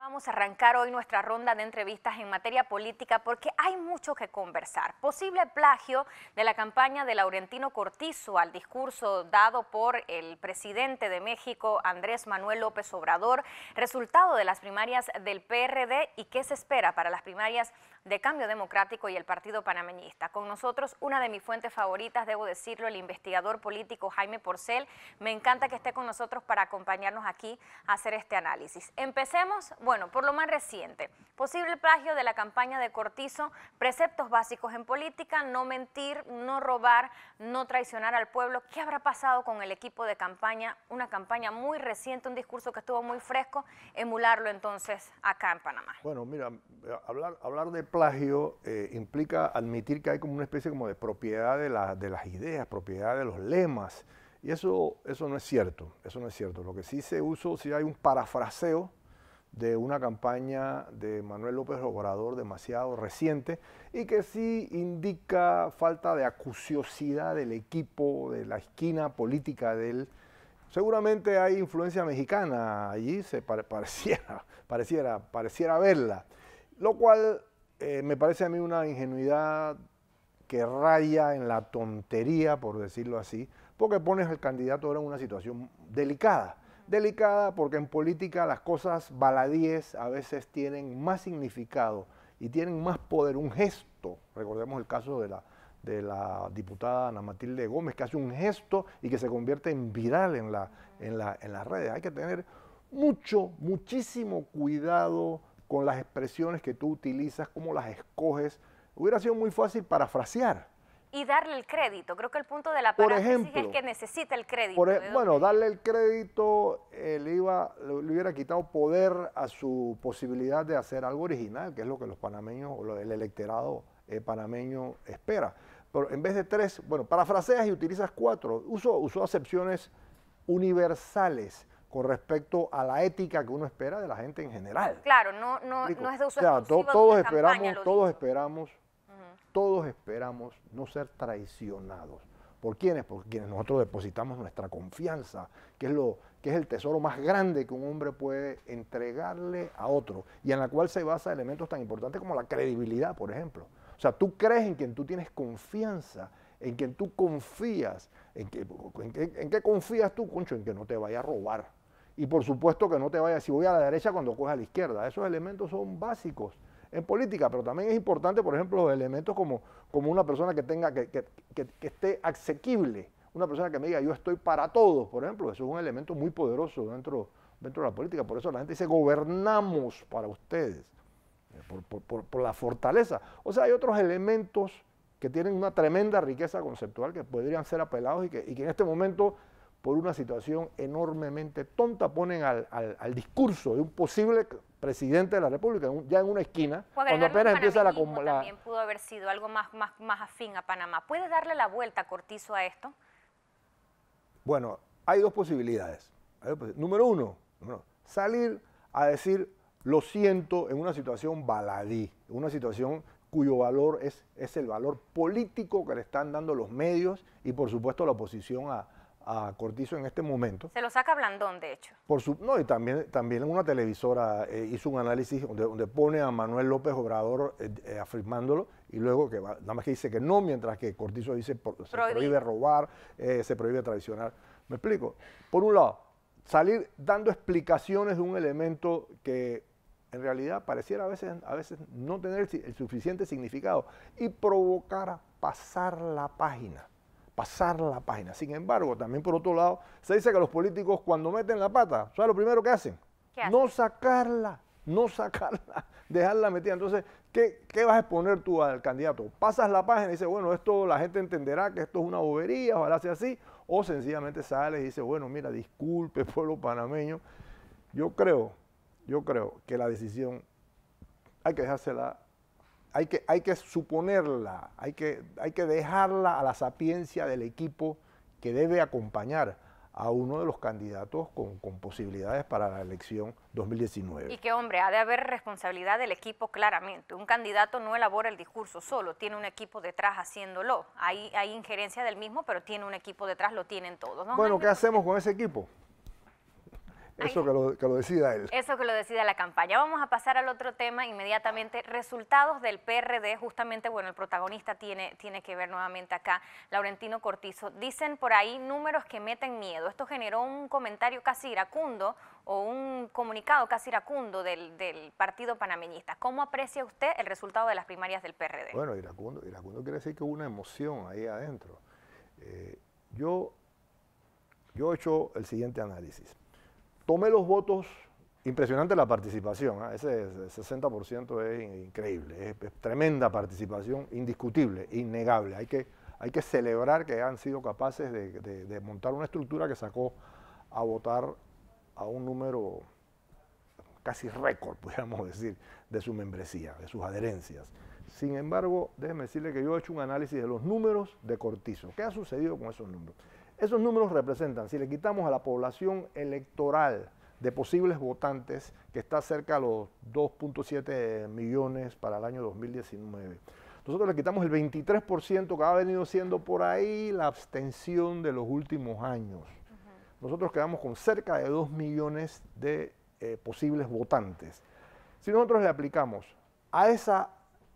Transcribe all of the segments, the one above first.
Vamos a arrancar hoy nuestra ronda de entrevistas en materia política porque hay mucho que conversar. Posible plagio de la campaña de Laurentino Cortizo al discurso dado por el presidente de México, Andrés Manuel López Obrador, resultado de las primarias del PRD y qué se espera para las primarias de Cambio Democrático y el Partido Panameñista. Con nosotros, una de mis fuentes favoritas, debo decirlo, el investigador político Jaime Porcel. Me encanta que esté con nosotros para acompañarnos aquí a hacer este análisis. Empecemos, bueno, por lo más reciente. Posible plagio de la campaña de Cortizo, preceptos básicos en política, no mentir, no robar, no traicionar al pueblo. ¿Qué habrá pasado con el equipo de campaña? Una campaña muy reciente, un discurso que estuvo muy fresco, emularlo entonces acá en Panamá. Bueno, mira, hablar de plagio implica admitir que hay como una especie como de propiedad de las ideas, propiedad de los lemas, y eso no es cierto, eso no es cierto. Lo que sí se usa, sí hay un parafraseo de una campaña de Manuel López Obrador demasiado reciente y que sí indica falta de acuciosidad del equipo, de la esquina política de él. Seguramente hay influencia mexicana allí, pareciera verla, lo cual me parece a mí una ingenuidad que raya en la tontería, por decirlo así, porque pones al candidato ahora en una situación delicada. Delicada porque en política las cosas baladíes a veces tienen más significado y tienen más poder. Un gesto, recordemos el caso de la diputada Ana Matilde Gómez, que hace un gesto y que se convierte en viral en las redes. Hay que tener muchísimo cuidado con las expresiones que tú utilizas, cómo las escoges. Hubiera sido muy fácil parafrasear. Y darle el crédito. Creo que el punto de la paráfrasis es que necesita el crédito. Bueno, darle el crédito le hubiera quitado poder a su posibilidad de hacer algo original, que es lo que los panameños o el electorado panameño espera. Pero en vez de 3, bueno, parafraseas y utilizas 4. Usó acepciones universales con respecto a la ética que uno espera de la gente en general. Claro, no es de uso exclusivo todos de una campaña, todos esperamos no ser traicionados. ¿Por quiénes? Por quienes nosotros depositamos nuestra confianza, que es el tesoro más grande que un hombre puede entregarle a otro, y en la cual se basa elementos tan importantes como la credibilidad, por ejemplo. O sea, tú crees en quien tú tienes confianza, en quien tú confías. ¿En qué confías tú, concho? En que no te vaya a robar. Y por supuesto que no te vaya, si voy a la derecha cuando coges a la izquierda. Esos elementos son básicos en política, pero también es importante, por ejemplo, los elementos como una persona que esté asequible, una persona que me diga yo estoy para todos, por ejemplo. Eso es un elemento muy poderoso dentro de la política. Por eso la gente dice gobernamos para ustedes, por la fortaleza. O sea, hay otros elementos que tienen una tremenda riqueza conceptual que podrían ser apelados y que en este momento, por una situación enormemente tonta, ponen al discurso de un posible presidente de la República ya en una esquina, cuando apenas empieza la... También pudo haber sido algo más afín a Panamá. ¿Puede darle la vuelta a Cortizo a esto? Bueno, hay dos posibilidades. Número uno, salir a decir lo siento en una situación baladí, en una situación cuyo valor es el valor político que le están dando los medios y por supuesto la oposición a Cortizo en este momento. Se lo saca Blandón, de hecho. Y también en una televisora hizo un análisis donde pone a Manuel López Obrador afirmándolo y luego que nada más que dice que no, mientras que Cortizo dice se prohíbe robar, se prohíbe traicionar. ¿Me explico? Por un lado, salir dando explicaciones de un elemento que en realidad pareciera a veces no tener el suficiente significado y provocar a pasar la página. Sin embargo, también por otro lado, se dice que los políticos cuando meten la pata, ¿sabes lo primero que hacen? No sacarla, dejarla metida. Entonces, ¿qué vas a exponer tú al candidato? Pasas la página y dices, bueno, esto la gente entenderá que esto es una bobería, ojalá sea así, o sencillamente sales y dices, bueno, mira, disculpe, pueblo panameño. Yo creo que la decisión hay que dejársela. Hay que suponerla, hay que dejarla a la sapiencia del equipo que debe acompañar a uno de los candidatos con posibilidades para la elección 2019. Y que, hombre, ha de haber responsabilidad del equipo claramente. Un candidato no elabora el discurso solo, tiene un equipo detrás haciéndolo. Hay injerencia del mismo, pero tiene un equipo detrás, lo tienen todos, ¿no? Bueno, ¿qué hacemos con ese equipo? Eso que lo decida él. Eso que lo decida la campaña. Vamos a pasar al otro tema inmediatamente. Resultados del PRD, justamente, bueno, el protagonista tiene que ver nuevamente acá, Laurentino Cortizo. Dicen por ahí números que meten miedo. Esto generó un comentario casi iracundo o un comunicado casi iracundo del partido panameñista. ¿Cómo aprecia usted el resultado de las primarias del PRD? Bueno, iracundo quiere decir que hubo una emoción ahí adentro. Yo he hecho el siguiente análisis. Tomé los votos, impresionante la participación, ¿eh? Ese 60% es increíble, es tremenda participación, indiscutible, innegable. Hay que celebrar que han sido capaces de montar una estructura que sacó a votar a un número casi récord, podríamos decir, de su membresía, de sus adherencias. Sin embargo, déjeme decirle que yo he hecho un análisis de los números de Cortizo. ¿Qué ha sucedido con esos números? Esos números representan, si le quitamos a la población electoral de posibles votantes, que está cerca de los 2.7 millones para el año 2019, nosotros le quitamos el 23% que ha venido siendo por ahí la abstención de los últimos años. Nosotros quedamos con cerca de 2 millones de posibles votantes. Si nosotros le aplicamos a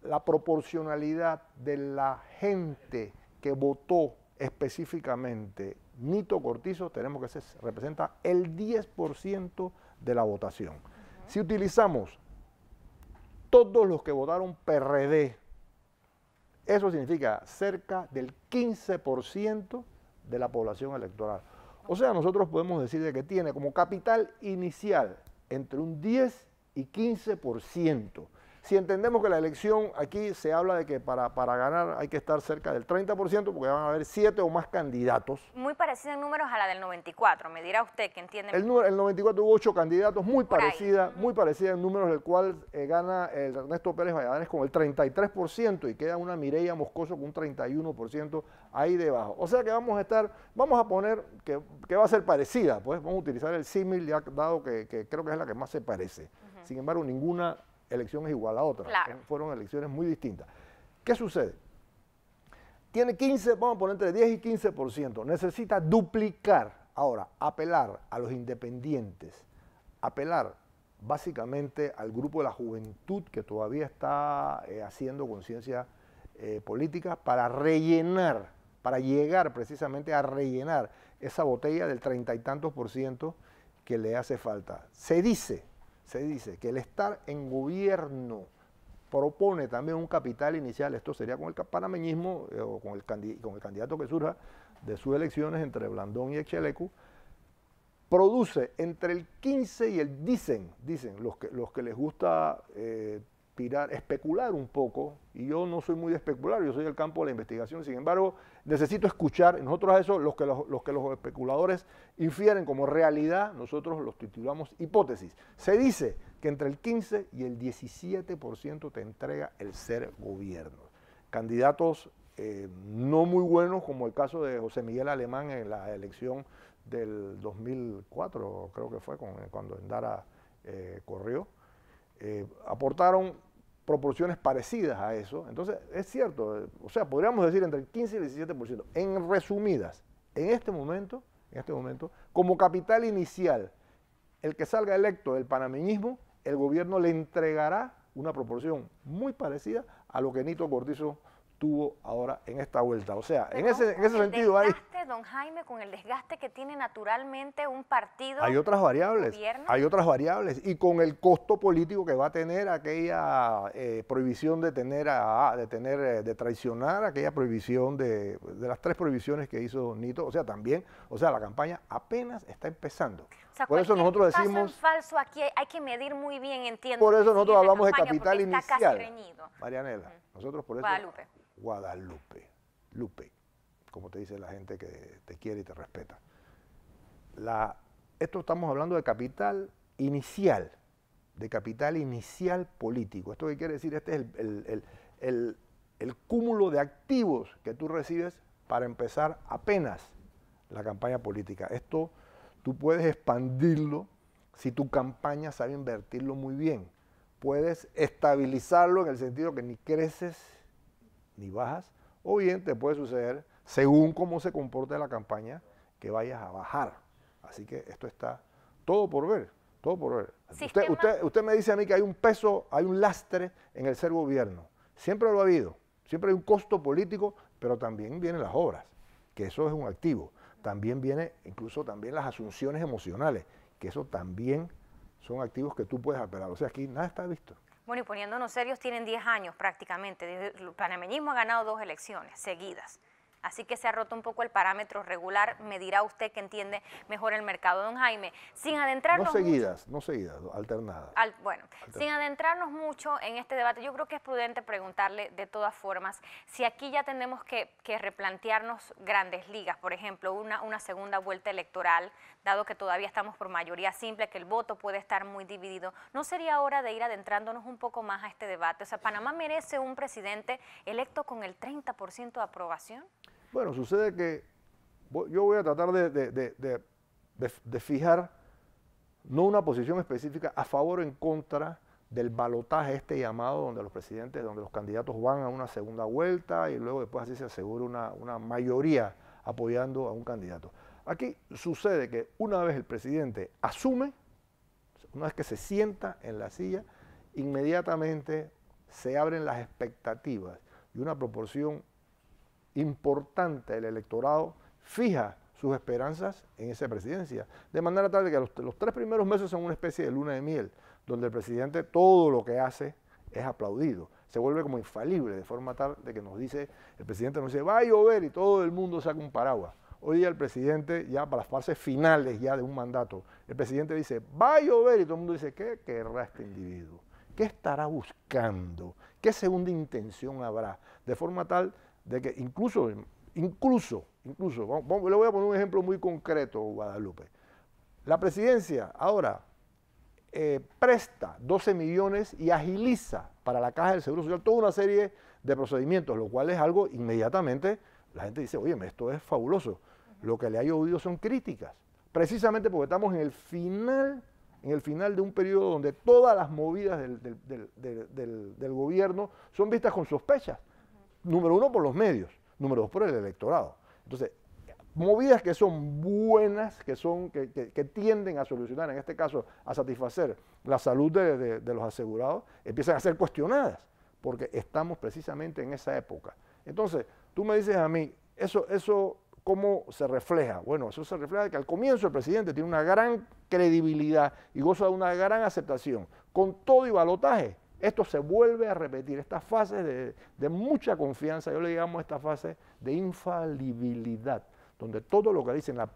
la proporcionalidad de la gente que votó específicamente Nito Cortizo, tenemos que representa el 10% de la votación. Si utilizamos todos los que votaron PRD, eso significa cerca del 15% de la población electoral. O sea, nosotros podemos decir de que tiene como capital inicial entre un 10 y 15%. Si entendemos que la elección, aquí se habla de que para ganar hay que estar cerca del 30% porque van a haber 7 o más candidatos. Muy parecida en números a la del 94, me dirá usted que entiende. El 94 hubo 8 candidatos, muy parecida en números, del cual gana el Ernesto Pérez Valladares con el 33% y queda una Mireya Moscoso con un 31% ahí debajo. O sea que vamos a poner que va a ser parecida, pues vamos a utilizar el símil ya dado que creo que es la que más se parece. Sin embargo, ninguna elección es igual a otra. Claro. Fueron elecciones muy distintas. ¿Qué sucede? Tiene 15, vamos a poner entre 10 y 15%. Necesita duplicar. Ahora, apelar a los independientes, apelar básicamente al grupo de la juventud que todavía está haciendo conciencia política para rellenar, para llegar precisamente a rellenar esa botella del 30 y tantos % que le hace falta. Se dice que el estar en gobierno propone también un capital inicial, esto sería con el panameñismo o con el candidato que surja de sus elecciones entre Blandón y Echelecu, produce entre el 15 y el, dicen los que les gusta especular un poco, y yo no soy muy de especular, yo soy del campo de la investigación, sin embargo, necesito escuchar, nosotros a eso, los que los especuladores infieren como realidad, nosotros los titulamos hipótesis. Se dice que entre el 15 y el 17% te entrega el ser gobierno. Candidatos no muy buenos, como el caso de José Miguel Alemán en la elección del 2004, creo que fue cuando Endara corrió, aportaron proporciones parecidas a eso. Entonces, es cierto, o sea, podríamos decir entre el 15 y el 17%. En resumidas, en este momento, como capital inicial, el que salga electo del panameñismo, el gobierno le entregará una proporción muy parecida a lo que Nito Cortizo tuvo ahora en esta vuelta. O sea, en ese sentido hay... Don Jaime, con el desgaste que tiene naturalmente un partido... Hay otras variables, y con el costo político que va a tener aquella prohibición de traicionar, aquella prohibición de las 3 prohibiciones que hizo Nito, o sea, también, la campaña apenas está empezando. O sea, por eso nosotros decimos... falso aquí hay que medir muy bien, entiendo. Por eso nosotros hablamos de capital inicial. Marianela, nosotros por eso... Guadalupe, como te dice la gente que te quiere y te respeta. Esto estamos hablando de capital inicial político. ¿Esto qué quiere decir? Este es el cúmulo de activos que tú recibes para empezar apenas la campaña política. Esto tú puedes expandirlo si tu campaña sabe invertirlo muy bien. Puedes estabilizarlo en el sentido que ni creces ni bajas, o bien te puede suceder, según cómo se comporte la campaña, que vayas a bajar. Así que esto está todo por ver, todo por ver. Sistema. Usted me dice a mí que hay un peso, hay un lastre en el ser gobierno. Siempre lo ha habido, siempre hay un costo político, pero también vienen las obras, que eso es un activo. También viene incluso también las asunciones emocionales, que eso también son activos que tú puedes apelar. O sea, aquí nada está visto. Bueno, y poniéndonos serios, tienen 10 años prácticamente. El panameñismo ha ganado 2 elecciones seguidas. Así que se ha roto un poco el parámetro regular. Me dirá usted que entiende mejor el mercado. Don Jaime, sin adentrarnos no seguidas, alternadas. Sin adentrarnos mucho en este debate, yo creo que es prudente preguntarle de todas formas si aquí ya tenemos que replantearnos grandes ligas, por ejemplo, una segunda vuelta electoral, dado que todavía estamos por mayoría simple, que el voto puede estar muy dividido. ¿No sería hora de ir adentrándonos un poco más a este debate? O sea, ¿Panamá merece un presidente electo con el 30% de aprobación? Bueno, sucede que yo voy a tratar de fijar no una posición específica a favor o en contra del balotaje este llamado donde los presidentes, donde los candidatos van a una segunda vuelta y luego después así se asegura una mayoría apoyando a un candidato. Aquí sucede que una vez el presidente asume, una vez que se sienta en la silla, inmediatamente se abren las expectativas y una proporción importante del electorado fija sus esperanzas en esa presidencia, de manera tal de que los 3 primeros meses son una especie de luna de miel, donde el presidente todo lo que hace es aplaudido, se vuelve como infalible, de forma tal de que nos dice, el presidente nos dice, va a llover y todo el mundo saca un paraguas. Hoy día el presidente, ya para las fases finales ya de un mandato, el presidente dice, va a llover y todo el mundo dice, ¿qué querrá este individuo? ¿Qué estará buscando? ¿Qué segunda intención habrá? De forma tal de que incluso, le voy a poner un ejemplo muy concreto, Guadalupe. La presidencia ahora presta 12 millones y agiliza para la Caja del Seguro Social toda una serie de procedimientos, lo cual es algo inmediatamente, la gente dice, oye, esto es fabuloso. Lo que le ha llovido son críticas, precisamente porque estamos en el final de un periodo donde todas las movidas del gobierno son vistas con sospechas. Número 1 por los medios, número 2 por el electorado. Entonces, movidas que son buenas, que tienden a solucionar, en este caso, a satisfacer la salud de los asegurados, empiezan a ser cuestionadas, porque estamos precisamente en esa época. Entonces, tú me dices a mí, eso ¿cómo se refleja? Bueno, eso se refleja que al comienzo el presidente tiene una gran credibilidad y goza de una gran aceptación. Con todo y balotaje, esto se vuelve a repetir, estas fases de mucha confianza, yo le llamo esta fase de infalibilidad, donde todo lo que dicen los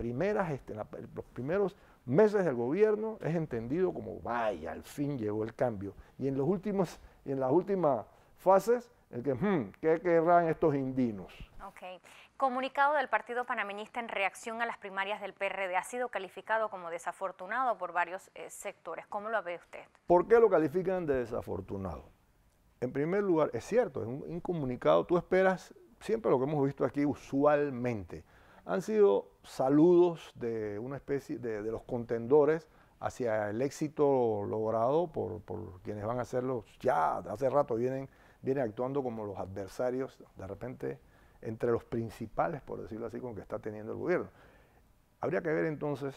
primeros meses del gobierno es entendido como, vaya, al fin llegó el cambio. Y en las últimas fases, ¿qué querrán estos indinos? Ok. Comunicado del Partido Panameñista en reacción a las primarias del PRD ha sido calificado como desafortunado por varios sectores. ¿Cómo lo ve usted? ¿Por qué lo califican de desafortunado? En primer lugar, es cierto, es un comunicado, tú esperas siempre lo que hemos visto aquí usualmente. Han sido saludos de una especie de los contendores hacia el éxito logrado por quienes van a hacerlo. Ya hace rato vienen actuando como los adversarios, de repente entre los principales, por decirlo así, con que está teniendo el gobierno. Habría que ver entonces,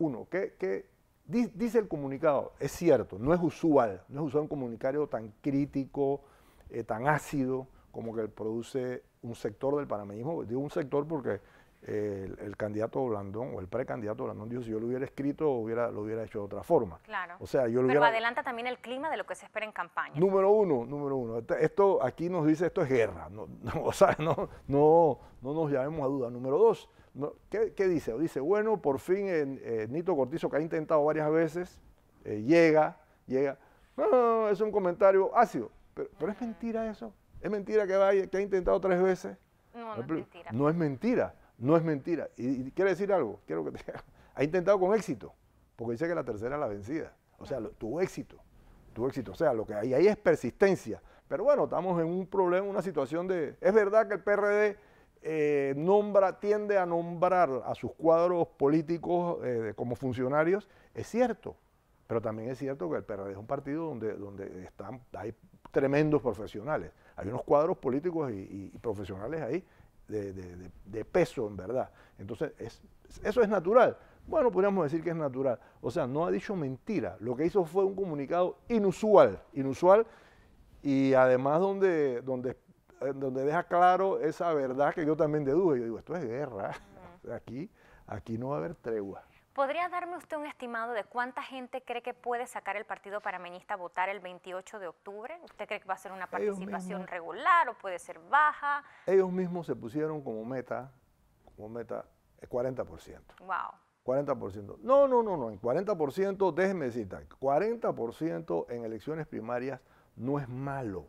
uno, ¿qué dice el comunicado? Es cierto, no es usual un comunicado tan crítico, tan ácido, como que produce un sector del panameñismo. Digo un sector porque el candidato Blandón o el precandidato Blandón dijo, si yo lo hubiera escrito, lo hubiera hecho de otra forma. Claro. O sea, pero adelanta también el clima de lo que se espera en campaña. Número uno. Esto aquí nos dice, esto es guerra. No nos llamemos a duda. Número 2, ¿qué dice? Dice, bueno, por fin Nito Cortizo, que ha intentado varias veces, llega. No, es un comentario ácido. Pero es mentira eso. Es mentira que ha intentado 3 veces. No es mentira. No es mentira. Y quiere decir algo, quiero que te diga. Ha intentado con éxito, porque dice que la tercera es la vencida. O sea, tuvo éxito. O sea, lo que hay ahí es persistencia. Pero bueno, estamos en un problema, una situación de... Es verdad que el PRD tiende a nombrar a sus cuadros políticos como funcionarios, es cierto. Pero también es cierto que el PRD es un partido donde hay tremendos profesionales. Hay unos cuadros políticos y profesionales ahí de peso, en verdad. Entonces, eso es natural. Bueno, podríamos decir que es natural. O sea, no ha dicho mentira. Lo que hizo fue un comunicado inusual, y además donde deja claro esa verdad que yo también deduje. Yo digo, esto es guerra. Aquí no va a haber tregua. ¿Podría darme usted un estimado de cuánta gente cree que puede sacar el Partido Panameñista a votar el 28 de octubre? ¿Usted cree que va a ser una participación regular o puede ser baja? Ellos mismos se pusieron como meta el 40%. Wow. 40%. No, en 40%, déjenme decirte, 40% en elecciones primarias no es malo.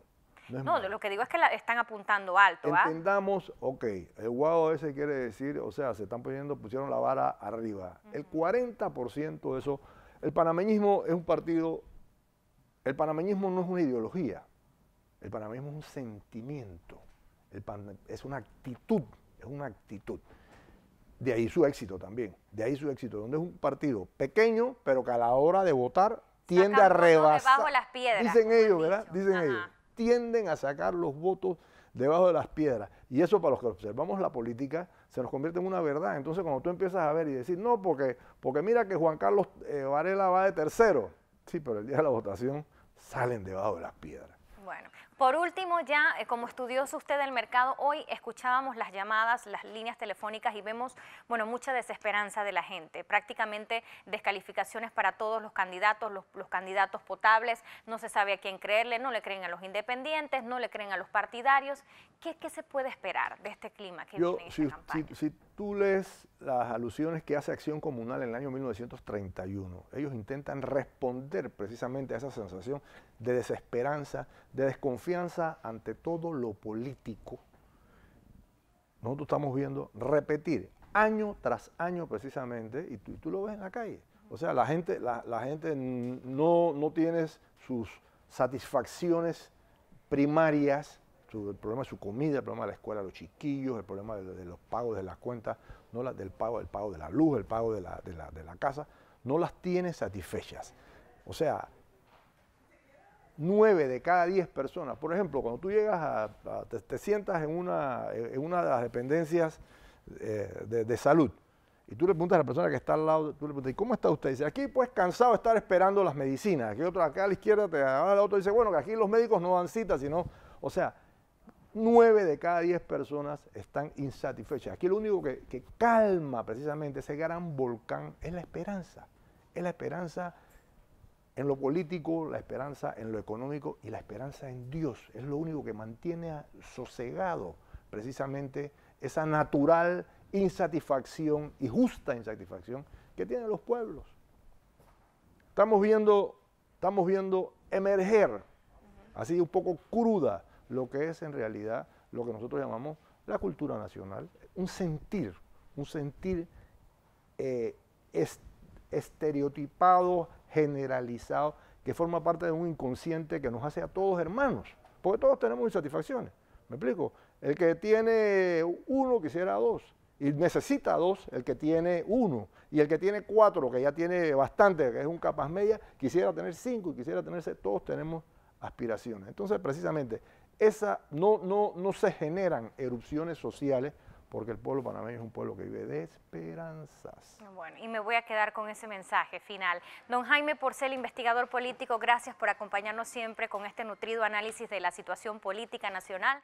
No, lo que digo es que están apuntando alto. Entendamos, ok, el guau ese quiere decir, o sea, pusieron la vara arriba. El 40% de eso, el panameñismo es un partido, el panameñismo no es una ideología, el panameñismo es un sentimiento, es una actitud, De ahí su éxito también, donde es un partido pequeño, pero que a la hora de votar tiende a rebasar. Debajo de las piedras, dicen ellos, ¿verdad? Dicen ellos. Tienden a sacar los votos debajo de las piedras. Y eso, para los que observamos la política, se nos convierte en una verdad. Entonces, cuando tú empiezas a ver y decir, no, porque mira que Juan Carlos Varela va de tercero. Sí, pero el día de la votación salen debajo de las piedras. Bueno, por último, ya como estudioso usted del mercado, hoy escuchábamos las llamadas, las líneas telefónicas y vemos, bueno, mucha desesperanza de la gente, prácticamente descalificaciones para todos los candidatos, los candidatos potables, no se sabe a quién creerle, no le creen a los independientes, no le creen a los partidarios. ¿Qué se puede esperar de este clima que viene en esta campaña? Si tú lees las alusiones que hace Acción Comunal en el año 1931, ellos intentan responder precisamente a esa sensación de desesperanza, de desconfianza ante todo lo político. Nosotros estamos viendo repetir año tras año precisamente, y tú lo ves en la calle. O sea, la gente no tiene sus satisfacciones primarias, el problema de su comida, el problema de la escuela de los chiquillos, el problema de los pagos de las cuentas, del pago de la luz, el pago de la casa, no las tiene satisfechas. O sea, 9 de cada 10 personas, por ejemplo, cuando tú llegas te sientas en una de las dependencias de salud, y tú le preguntas a la persona que está al lado, tú le preguntas, ¿y cómo está usted? Dice, aquí pues cansado de estar esperando las medicinas. Aquí acá a la izquierda, el otro dice, bueno, que aquí los médicos no dan citas, sino, o sea, 9 de cada 10 personas están insatisfechas. Aquí lo único que calma precisamente ese gran volcán es la esperanza. Es la esperanza en lo político, la esperanza en lo económico y la esperanza en Dios. Es lo único que mantiene sosegado precisamente esa natural insatisfacción y justa insatisfacción que tienen los pueblos. Estamos viendo emerger, así un poco cruda, lo que es en realidad lo que nosotros llamamos la cultura nacional, un sentir estereotipado, generalizado, que forma parte de un inconsciente que nos hace a todos hermanos, porque todos tenemos insatisfacciones. ¿Me explico? El que tiene 1 quisiera 2, y necesita 2 el que tiene 1, y el que tiene 4, que ya tiene bastante, que es un capaz media, quisiera tener 5 y quisiera tener 6, todos tenemos aspiraciones. Entonces, precisamente, no se generan erupciones sociales porque el pueblo panameño es un pueblo que vive de esperanzas. Bueno, y me voy a quedar con ese mensaje final. Don Jaime Porcel, investigador político, gracias por acompañarnos siempre con este nutrido análisis de la situación política nacional.